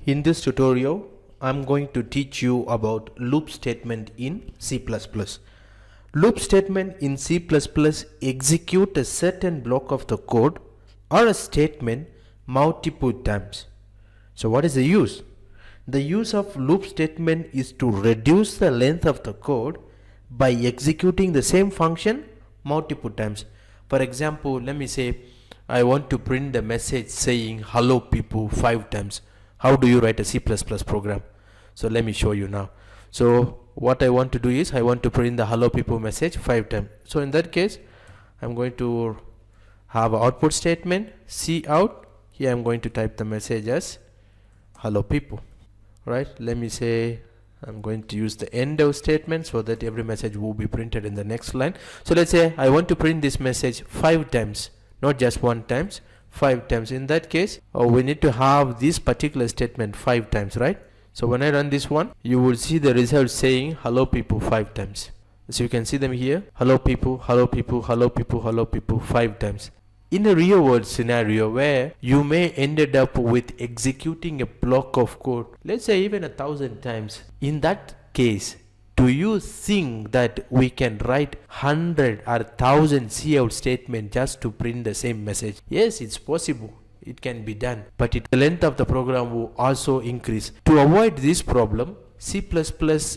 In this tutorial, I'm going to teach you about loop statement in C++. Loop statement in C++ execute a certain block of the code or a statement multiple times. So what is the use? The use of loop statement is to reduce the length of the code by executing the same function multiple times. For example, let me say I want to print the message saying hello people 5 times. How do you write a C++ program? So let me show you now. So what I want to do is I want to print the hello people message 5 times. So in that case, I'm going to have an output statement cout. Here I'm going to type the message as hello people. Right? Let me say I'm going to use the end of statement so that every message will be printed in the next line. So let's say I want to print this message 5 times, not just 1 times, 5 times. In that case, we need to have this particular statement 5 times, right? So when I run this one, you will see the result saying hello people 5 times. So you can see them here, hello people, hello people, hello people, hello people 5 times. In a real world scenario where you may ended up with executing a block of code, let's say even 1,000 times, in that case, do you think that we can write 100 or 1,000 cout statement just to print the same message? Yes, it's possible. It can be done, but the length of the program will also increase. To avoid this problem, C++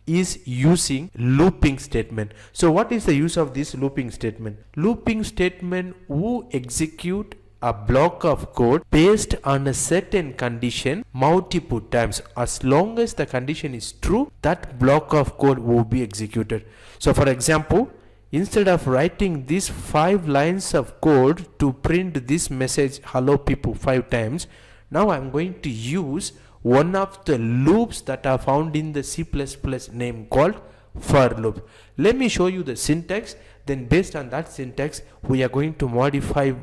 is using looping statement. So what is the use of this looping statement? Looping statement will execute a block of code based on a certain condition multiple times. As long as the condition is true, that block of code will be executed. So for example, instead of writing these 5 lines of code to print this message hello people 5 times, now I'm going to use one of the loops that are found in the C++ name called for loop. Let me show you the syntax. Then based on that syntax, we are going to modify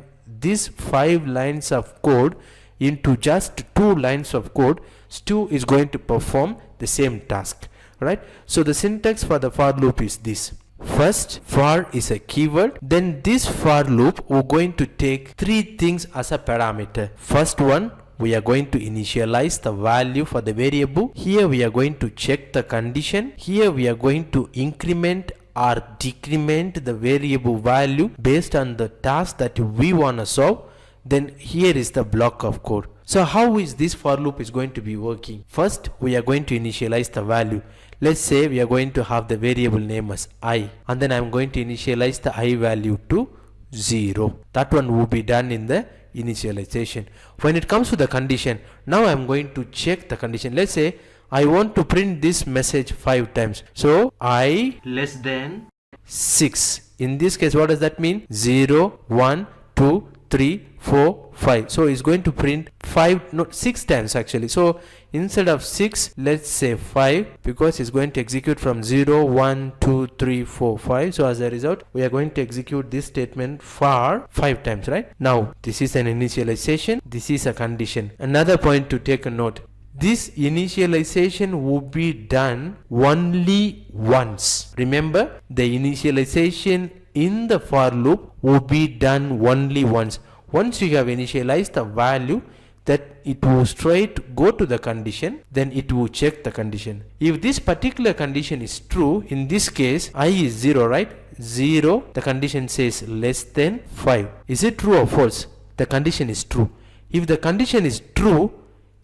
these 5 lines of code into just 2 lines of code. Stu is going to perform the same task, right? So the syntax for the for loop is this. First, for is a keyword. Then this for loop, we're going to take 3 things as a parameter. First one, we are going to initialize the value for the variable. Here we are going to check the condition. Here we are going to increment or decrement the variable value based on the task that we want to solve. Then here is the block of code. So how is this for loop is going to be working? First, we are going to initialize the value. Let's say we are going to have the variable name as I, and then I'm going to initialize the I value to 0. That one will be done in the initialization. When it comes to the condition, now I'm going to check the condition. Let's say I want to print this message 5 times. So I less than 6. In this case, what does that mean? 0, 1, 2, 3, 4, 5. So it's going to print 6 times actually. So instead of 6, let's say 5, because it's going to execute from 0, 1, 2, 3, 4, 5. So as a result, we are going to execute this statement for 5 times, right? Now this is an initialization, this is a condition. Another point to take a note, this initialization will be done only once. Remember, the initialization in the for loop will be done only once. Once you have initialized the value, that it will straight go to the condition, then it will check the condition. If this particular condition is true, in this case I is 0, right? 0, the condition says less than 5. Is it true or false? The condition is true. If the condition is true,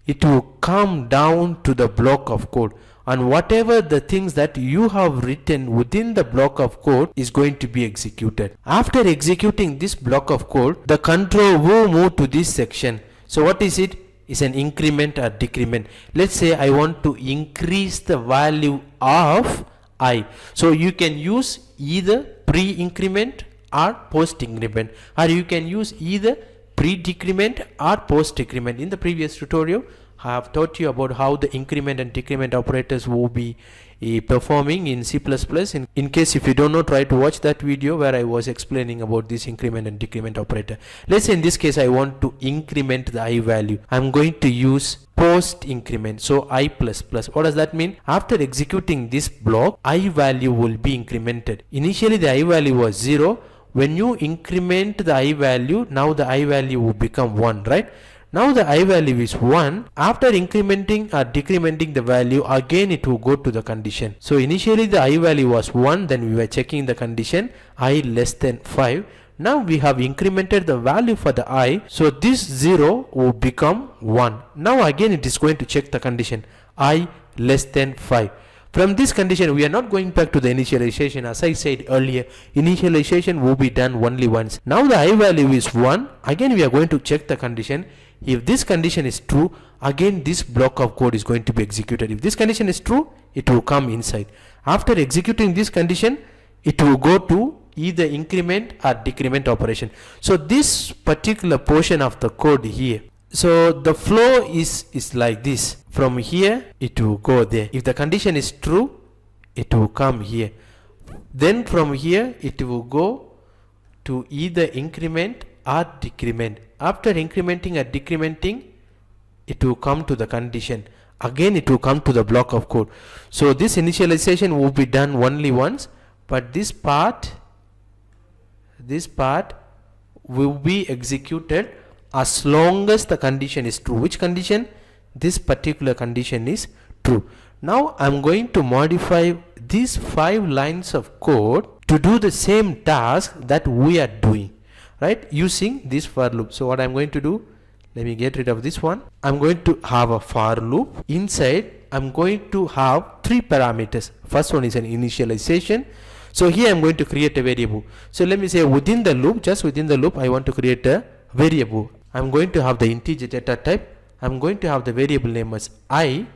it will come down to the block of code, and whatever the things that you have written within the block of code is going to be executed. After executing this block of code, the control will move to this section. So what is it? Is an increment or decrement. Let's say I want to increase the value of I. So you can use either pre-increment or post-increment, or you can use either pre-decrement or post-decrement. In the previous tutorial, I have taught you about how the increment and decrement operators will be performing in C++. In case if you don't know, try to watch that video where I was explaining about this increment and decrement operator. Let's say in this case I want to increment the I value. I'm going to use post increment. So I plus plus. What does that mean? After executing this block, I value will be incremented. Initially the I value was 0. When you increment the I value, now the I value will become 1, right? Now the I value is 1. After incrementing or decrementing the value, again it will go to the condition. So initially the I value was 1, then we were checking the condition I less than 5. Now we have incremented the value for the I, so this 0 will become 1. Now again it is going to check the condition I less than 5. From this condition, we are not going back to the initialization. As I said earlier, initialization will be done only once. Now the I value is 1. Again we are going to check the condition. If this condition is true, again this block of code is going to be executed. If this condition is true, it will come inside. After executing this condition, it will go to either increment or decrement operation. So this particular portion of the code here, so the flow is like this. From here it will go there. If the condition is true, it will come here. Then from here it will go to either increment or decrement. After incrementing or decrementing, it will come to the condition. Again it will come to the block of code. So this initialization will be done only once, but this part will be executed as long as the condition is true. Which condition? This particular condition is true. Now I'm going to modify these 5 lines of code to do the same task that we are doing, right, using this for loop. So what I'm going to do, let me get rid of this one. I'm going to have a for loop. Inside I'm going to have 3 parameters. First one is an initialization. So here I'm going to create a variable. So let me say within the loop, just within the loop, I want to create a variable. I'm going to have the integer data type. I'm going to have the variable name as I.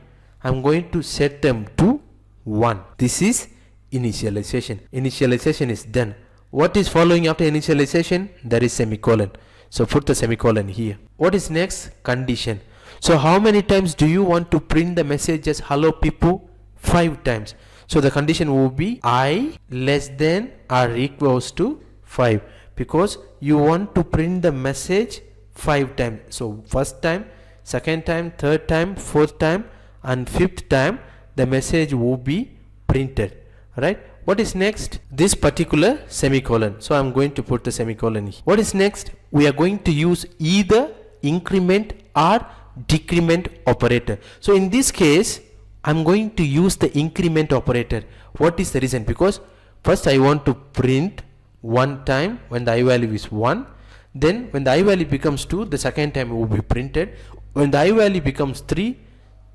I'm going to set them to 1. This is initialization. Initialization is done. What is following after initialization? There is semicolon. So put the semicolon here. What is next? Condition. So how many times do you want to print the message as hello people? 5 times. So the condition will be I less than or equals to 5, because you want to print the message 5 times. So first time, second time, third time, fourth time and 5th time the message will be printed, right? What is next? This particular semicolon. So I'm going to put the semicolon here. What is next? We are going to use either increment or decrement operator. So in this case I'm going to use the increment operator. What is the reason? Because first I want to print 1 time when the I value is 1. Then when the I value becomes 2, the second time it will be printed. When the I value becomes 3,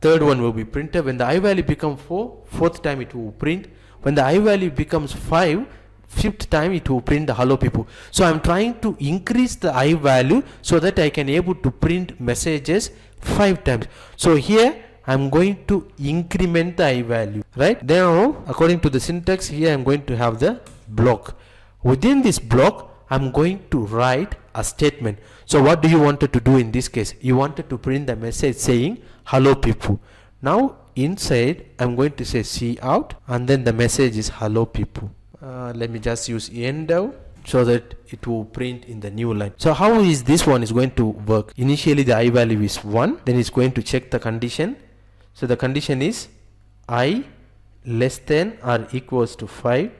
third one will be printed. When the I value becomes 4, fourth time it will print. When the I value becomes 5, 5th time it will print the hello people. So I'm trying to increase the I value so that I can able to print messages 5 times. So here I'm going to increment the I value, right? Now according to the syntax here I'm going to have the block. Within this block I'm going to write a statement. So what do you wanted to do in this case? You wanted to print the message saying hello people. Now inside I'm going to say cout and then the message is hello people. Let me just use end out so that it will print in the new line. So how is this one is going to work? Initially the I value is 1, then it's going to check the condition. So the condition is I less than or equals to 5.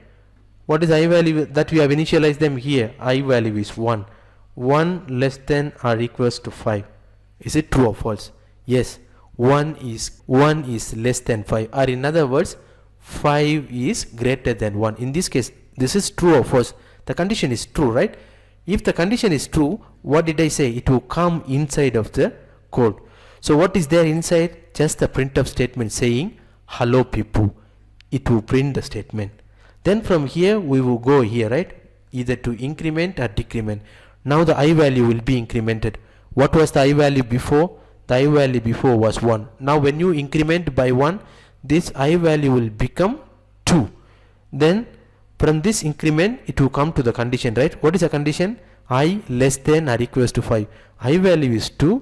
What is I value that we have initialized them here? I value is 1. 1 less than or equals to 5. Is it true or false? Yes, 1 is less than 5, or in other words 5 is greater than 1. In this case this is true or false. The condition is true, right? If the condition is true, what did I say? It will come inside of the code. So what is there inside? Just the printf statement saying hello people. It will print the statement. Then from here we will go here, right? Either to increment or decrement. Now the I value will be incremented. What was the I value before? The I value before was 1. Now when you increment by 1, this I value will become 2. Then from this increment it will come to the condition, right? What is the condition? I less than or equals to 5. I value is 2,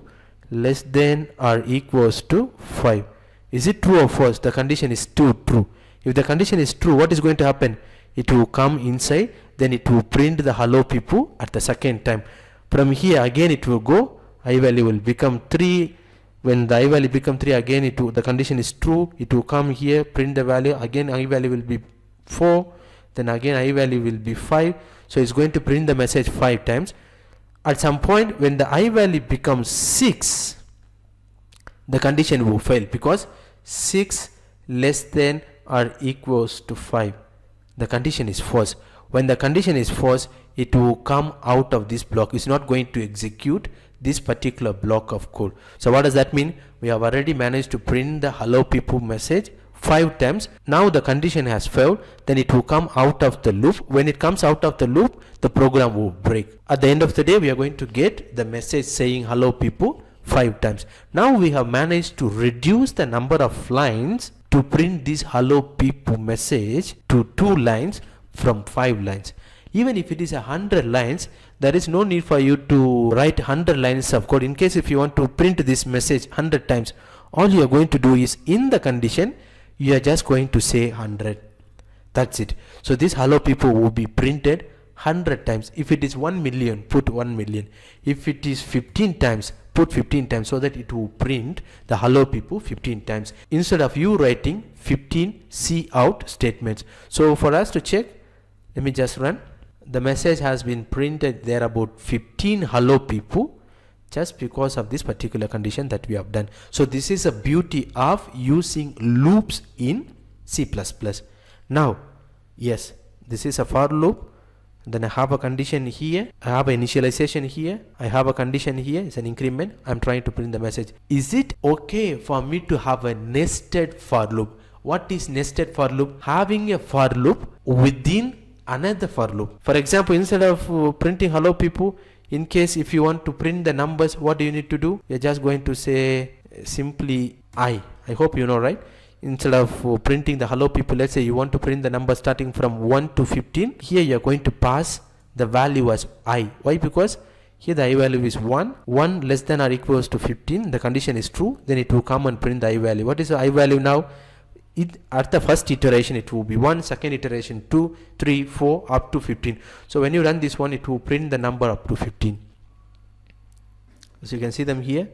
less than or equals to 5. Is it true or false? The condition is true. If the condition is true, what is going to happen? It will come inside, then it will print the hello people at the second time. From here again it will go, I value will become 3. When the I value become 3, again the condition is true, it will come here, print the value, again I value will be 4, then again I value will be 5. So it's going to print the message 5 times. At some point when the I value becomes 6, the condition will fail because 6 less than or equals to 5. The condition is false. When the condition is false, it will come out of this block. It's not going to execute this particular block of code. So what does that mean? We have already managed to print the hello people message 5 times. Now the condition has failed, then it will come out of the loop. When it comes out of the loop, the program will break. At the end of the day, we are going to get the message saying hello people 5 times. Now we have managed to reduce the number of lines to print this hello people message to 2 lines from 5 lines. Even if it is 100 lines, there is no need for you to write 100 lines of code. In case if you want to print this message 100 times, all you are going to do is in the condition, you are just going to say 100. That's it. So this hello people will be printed 100 times. If it is 1 million, put 1 million. If it is 15 times, put 15 times, so that it will print the hello people 15 times instead of you writing 15 cout statements. So for us to check, let me just run. The message has been printed there about 15 hello people just because of this particular condition that we have done. So this is a beauty of using loops in C++. Now, yes, this is a for loop. Then I have a condition here, I have an initialization here, I have a condition here, it's an increment. I'm trying to print the message. Is it okay for me to have a nested for loop? What is nested for loop? Having a for loop within another for loop. For example, instead of printing hello people, in case if you want to print the numbers, what do you need to do? You're just going to say simply I hope you know, right? Instead of printing the hello people, let's say you want to print the number starting from 1 to 15. Here you are going to pass the value as I. Why? Because here the I value is 1. 1 less than or equals to 15. The condition is true. Then it will come and print the I value. What is the I value now? At the first iteration it will be 1, second iteration 2, 3, 4 up to 15. So when you run this one, it will print the number up to 15. So you can see them here,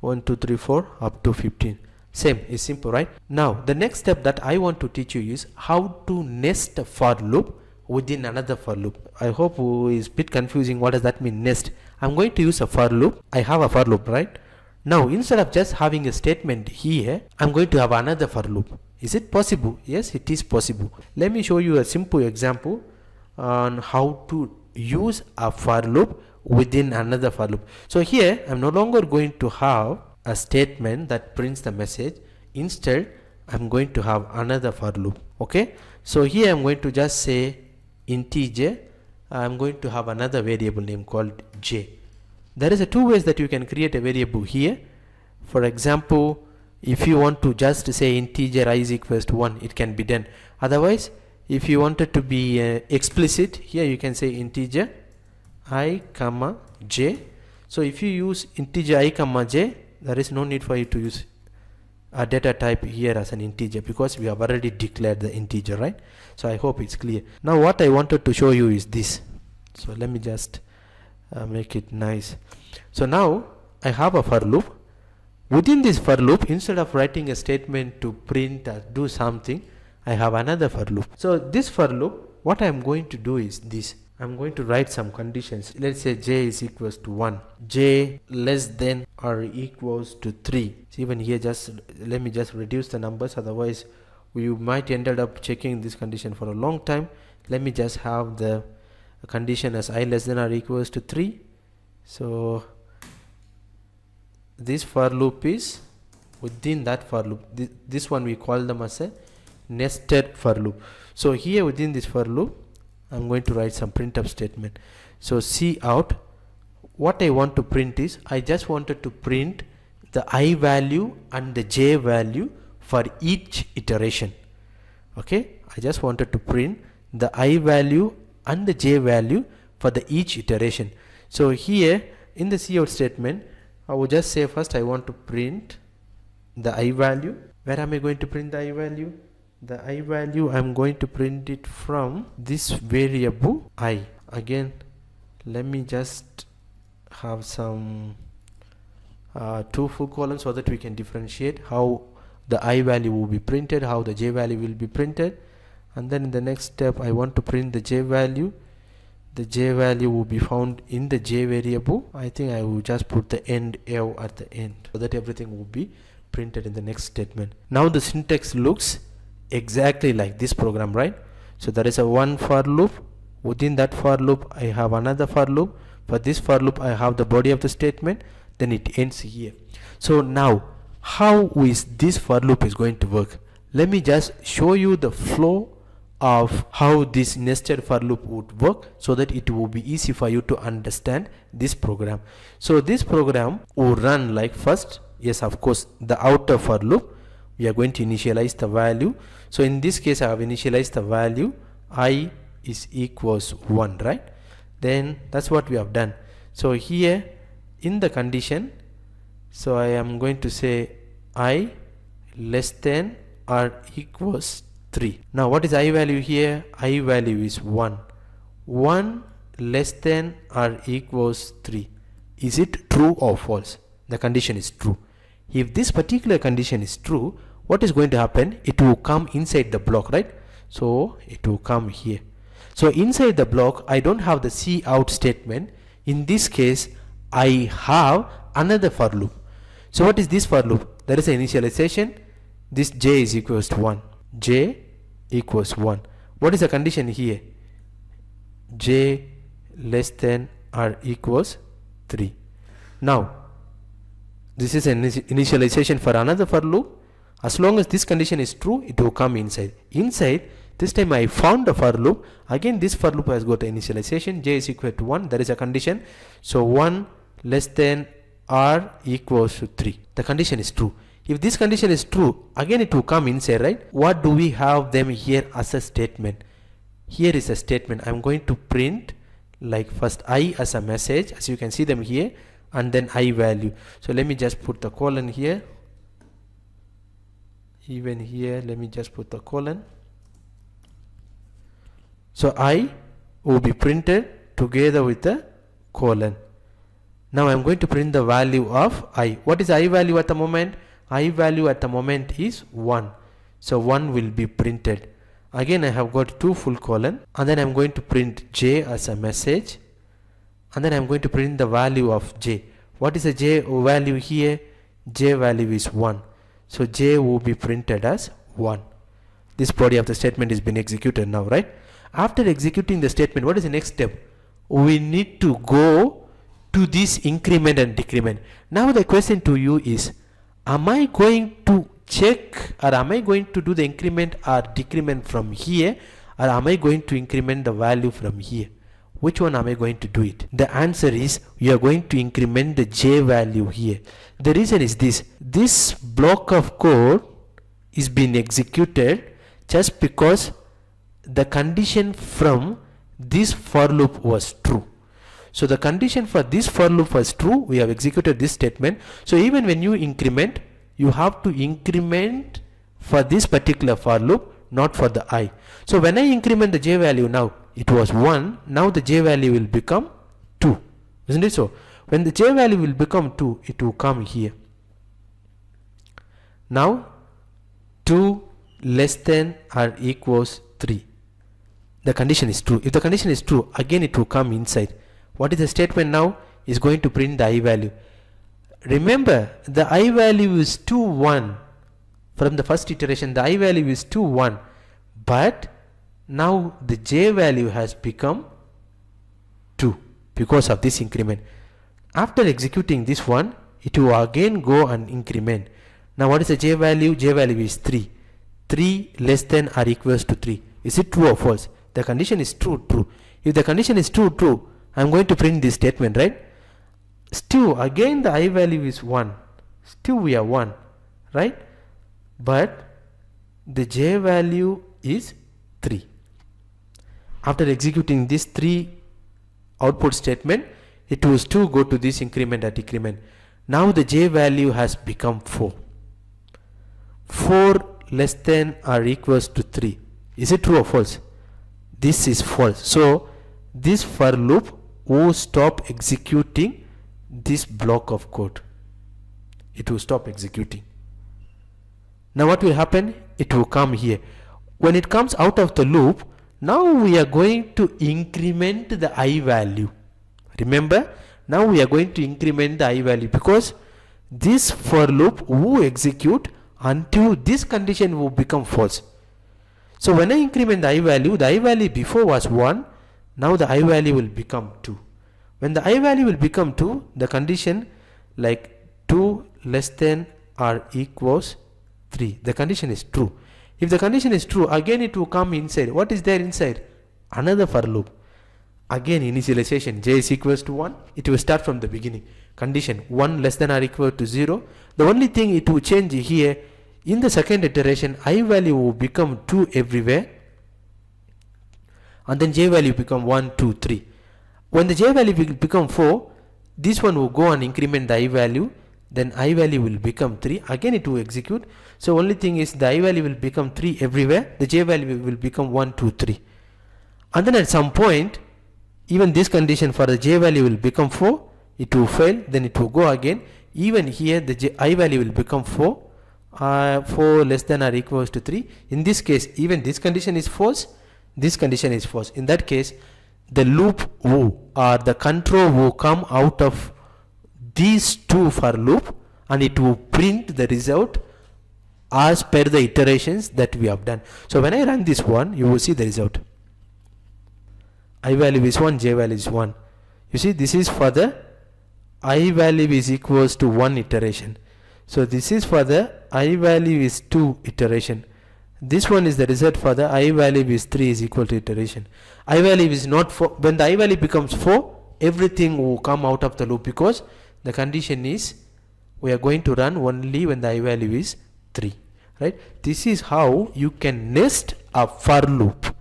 1, 2, 3, 4 up to 15. Same, is simple, right? Now the next step that I want to teach you is how to nest a for loop within another for loop. I hope it's a bit confusing. What does that mean, nest? I'm going to use a for loop. I have a for loop, right? Now instead of just having a statement here, I'm going to have another for loop. Is it possible? Yes, it is possible. Let me show you a simple example on how to use a for loop within another for loop. So here I'm no longer going to have a statement that prints the message. Instead, I'm going to have another for loop. Okay, so here I'm going to just say integer. I'm going to have another variable name called j. There is 2 ways that you can create a variable here. For example, if you want to just say integer I is equals to 1, it can be done. Otherwise, if you wanted to be explicit, here you can say integer I comma j. So if you use integer I comma j, there is no need for you to use a data type here as an integer because we have already declared the integer, right? So I hope it's clear. Now what I wanted to show you is this. So let me just make it nice. So now I have a for loop. Within this for loop, instead of writing a statement to print or do something, I have another for loop. So this for loop, what I am going to do is this. I'm going to write some conditions. Let's say j is equals to 1, j less than or equals to 3. So even here, just let me just reduce the numbers, otherwise we might end up checking this condition for a long time. Let me just have the condition as I less than or equals to 3. So this for loop is within that for loop. This one we call them as a nested for loop. So here within this for loop, I'm going to write some printf statement. So cout, what I want to print is, I just wanted to print the I value and the j value for each iteration. Okay, I just wanted to print the I value and the j value for the each iteration. So here in the cout statement, I will just say first I want to print the I value. Where am I going to print the I value? The I value, I'm going to print it from this variable I. Again, let me just have some 2 full columns so that we can differentiate how the I value will be printed, how the j value will be printed. And then in the next step, I want to print the j value. the j value will be found in the j variable. I think I will just put the end L at the end so that everything will be printed in the next statement. Now the syntax looks exactly like this program, right? So there is a one for loop. Within that for loop I have another for loop. For this for loop I have the body of the statement, then it ends here. So now how is this for loop is going to work? Let me just show you the flow of how this nested for loop would work so that it will be easy for you to understand this program. So this program will run like first, yes, of course, the outer for loop. We are going to initialize the value. So in this case I have initialized the value I is equals 1, right? Then that's what we have done. So here in the condition, so I am going to say I less than or equals 3. Now what is I value here? I value is 1. 1 less than or equals 3. Is it true or false? The condition is true. If this particular condition is true, what is going to happen? It will come inside the block, right? So it will come here. So inside the block I don't have the C out statement. In this case I have another for loop. So what is this for loop? There is an initialization. This j is equals to 1. J equals 1. What is the condition here? J less than or equals 3. Now this is an initialization for another for loop. As long as this condition is true, it will come inside. Inside, this time I found a for loop. Again this for loop has got an initialization. J is equal to 1. There is a condition. So 1 less than or equals to 3. The condition is true. If this condition is true, again it will come inside, right? What do we have them here as a statement? Here is a statement. I'm going to print like first I as a message, as you can see them here, and then I value. So let me just put the colon here. Even here, let me just put the colon. So I will be printed together with the colon. Now I'm going to print the value of I. What is I value at the moment? I value at the moment is 1. So 1 will be printed. Again I have got 2 full colon, and then I'm going to print j as a message, and then I'm going to print the value of j. What is the j value here? J value is 1. So j will be printed as 1. This body of the statement is being executed now, right? After executing the statement, what is the next step? We need to go to this increment and decrement. Now the question to you is, am I going to check, or am I going to do the increment or decrement from here, or am I going to increment the value from here? Which one am I going to do it? The answer is we are going to increment the j value here. The reason is this block of code is being executed just because the condition from this for loop was true. So the condition for this for loop was true. We have executed this statement. So even when you increment, you have to increment for this particular for loop, not for the I. So when I increment the j value now, it was 1. Now the j value will become 2. Isn't it so? When the j value will become 2, it will come here. Now 2 less than or equals 3. The condition is true. If the condition is true, again it will come inside. What is the statement now? Is going to print the I value. Remember, the I value is 2, 1. From the first iteration, the I value is 2, 1. But now the j value has become 2 because of this increment. After executing this one, it will again go and increment. Now what is the j value? J value is 3. 3 less than or equals to 3. Is it true or false? The condition is true, true. If the condition is true, true, I'm going to print this statement, right? Still, again the I value is 1. Still we are 1, right? But the j value is 3. After executing this 3 output statement, it will still go to this increment or decrement. Now the j value has become 4. 4 less than or equals to 3. Is it true or false? This is false. So this for loop will stop executing this block of code. It will stop executing. Now what will happen? It will come here. When it comes out of the loop, Now we are going to increment the I value. Remember, now we are going to increment the I value because this for loop will execute until this condition will become false. So when I increment the I value before was 1, now the I value will become 2. When the I value will become 2, the condition like 2 less than or equals 3, the condition is true. If the condition is true, again it will come inside. What is there inside? Another for loop. Again initialization, j is equals to 1, it will start from the beginning. Condition 1 less than or equal to 0. The only thing it will change here, in the second iteration, I value will become 2 everywhere. And then j value become 1, 2, 3. When the j value will become 4, this one will go and increment the I value. Then I value will become 3. Again it will execute. So only thing is the I value will become 3 everywhere. The j value will become 1, 2, 3. And then at some point, even this condition for the j value will become 4. It will fail. Then it will go again. Even here the I value will become 4. 4 less than or equals to 3. In this case, even this condition is false. This condition is false. In that case, the loop or the control will come out of these two for loop and it will print the result as per the iterations that we have done. So when I run this one, you will see the result. I value is 1, j value is 1. You see, this is for the I value is equals to 1 iteration. So this is for the I value is 2 iteration. This one is the result for the I value is 3 is equal to iteration. I value is not 4. When the I value becomes 4, everything will come out of the loop because the condition is we are going to run only when the I value is 3. Right? This is how you can nest a for loop.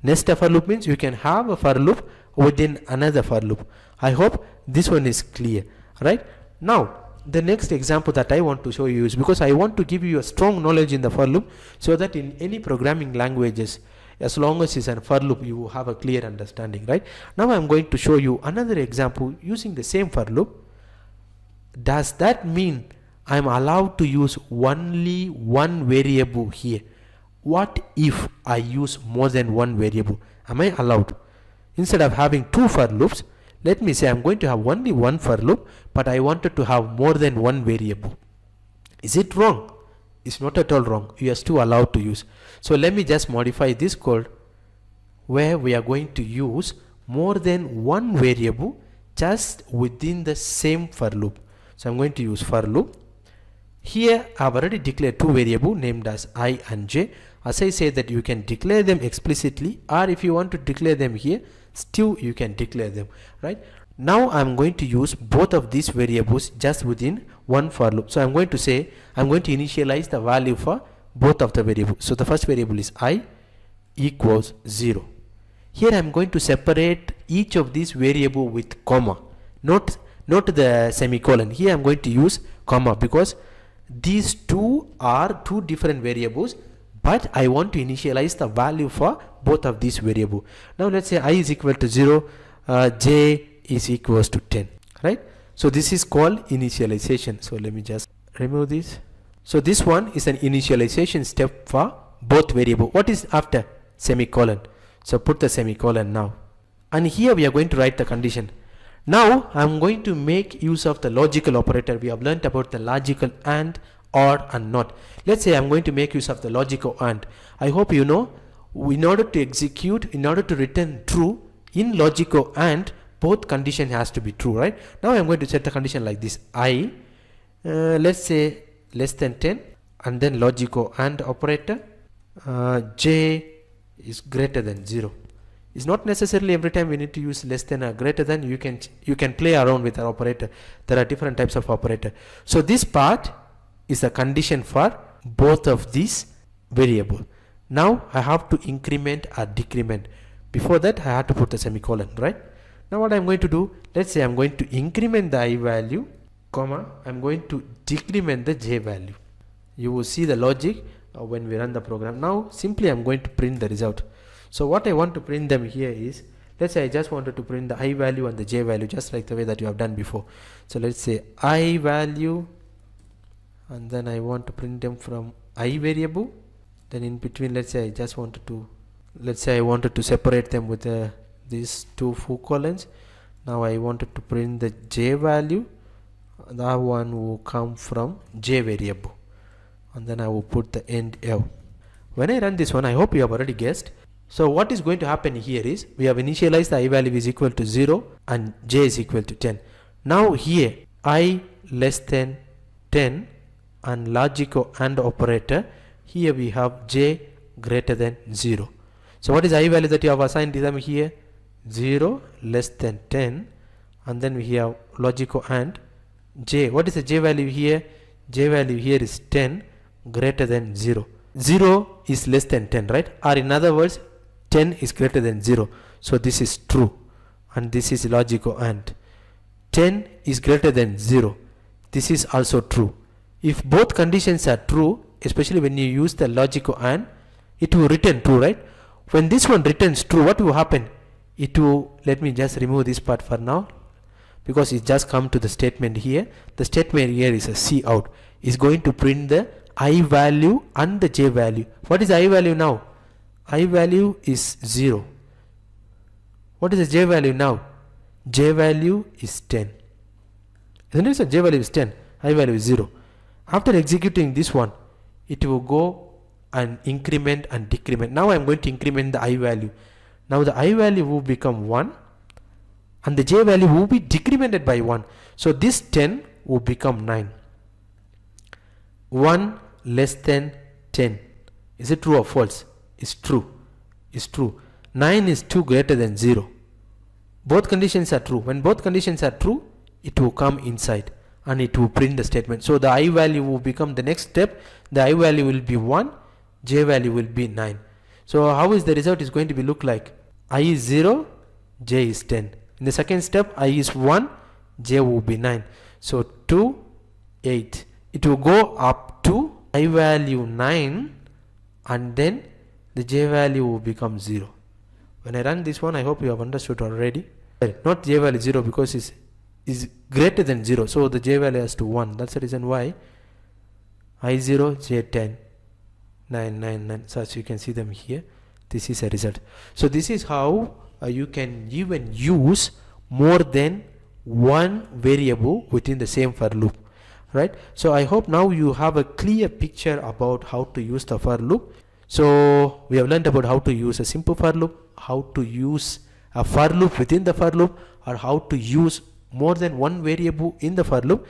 Nest a for loop means you can have a for loop within another for loop. I hope this one is clear. Right? Now, the next example that I want to show you is because I want to give you a strong knowledge in the for loop so that in any programming languages, as long as it's a for loop, you will have a clear understanding. Right? Now I'm going to show you another example using the same for loop. Does that mean I'm allowed to use only one variable here? What if I use more than one variable? Am I allowed? Instead of having two for loops, let me say I'm going to have only one for loop, but I wanted to have more than one variable. Is it wrong? It's not at all wrong. You are still allowed to use. So let me just modify this code where we are going to use more than one variable just within the same for loop. So I'm going to use for loop. Here I have already declared two variables named as I and j. As I say that you can declare them explicitly, or if you want to declare them here, still you can declare them. Right? Now I'm going to use both of these variables just within one for loop. So I'm going to say I'm going to initialize the value for both of the variables. So the first variable is I equals 0. Here I'm going to separate each of these variable with comma, not the semicolon. Here I'm going to use comma because these two are two different variables, but I want to initialize the value for both of these variables. Now let's say I is equal to 0, j is equals to 10, right? So this is called initialization. So let me just remove this. So this one is an initialization step for both variable. What is after? Semicolon. So put the semicolon now. And here we are going to write the condition. Now I'm going to make use of the logical operator. We have learnt about the logical AND, OR and NOT. Let's say I'm going to make use of the logical AND. I hope you know, in order to execute, in order to return true, in logical AND, both condition has to be true, right? Now I'm going to set the condition like this. I, let's say less than 10, and then logical AND operator, j is greater than 0. It's not necessarily every time we need to use less than or greater than. You can play around with our operator. There are different types of operator. So this part is a condition for both of these variable. Now I have to increment or decrement. Before that I have to put the semicolon, right? Now what I'm going to do, let's say I'm going to increment the I value, comma, I'm going to decrement the j value. You will see the logic when we run the program. Now simply I'm going to print the result. So what I want to print them here is, let's say I just wanted to print the I value and the j value just like the way that you have done before. So let's say I value, and then I want to print them from I variable. Then in between, let's say I just wanted to let's say I wanted to separate them with these two full colons. Now I wanted to print the j value. That one will come from j variable, and then I will put the end L. When I run this one, I hope you have already guessed. So what is going to happen here is we have initialized the I value is equal to 0 and j is equal to 10. Now here I less than 10 and logical AND operator, here we have j greater than 0. So what is I value that you have assigned to them here? 0 less than 10, and then we have logical AND j. What is the j value here? J value here is 10 greater than 0. 0 is less than 10, right? Or in other words, 10 is greater than 0. So this is true, and this is logical AND. 10 is greater than 0. This is also true. If both conditions are true, especially when you use the logical AND, it will return true, right? When this one returns true, what will happen? It will, let me just remove this part for now, because it just come to the statement here. The statement here is a C out. Is going to print the I value and the j value. What is I value now? I value is 0. What is the j value now? J value is 10. Isn't it? So j value is 10. I value is 0. After executing this one, it will go and increment and decrement. Now I am going to increment the I value. Now the I value will become 1 and the j value will be decremented by 1. So this 10 will become 9. 1 less than 10. Is it true or false? It's true. It's true. 9 is 2 greater than 0. Both conditions are true. When both conditions are true, it will come inside and it will print the statement. So the I value will become the next step. The I value will be 1, j value will be 9. So how is the result is going to be look like? I is 0, j is 10. In the second step, I is 1, j will be 9. So 2, 8. It will go up to I value 9 and then the j value will become 0. When I run this one, I hope you have understood already. Not j value 0 because it is greater than 0. So the j value has to 1. That's the reason why I0, j10, 9, 9, 9. So as you can see them here, this is a result. So this is how you can even use more than one variable within the same for loop, right? So I hope now you have a clear picture about how to use the for loop. So we have learned about how to use a simple for loop, how to use a for loop within the for loop, or how to use more than one variable in the for loop.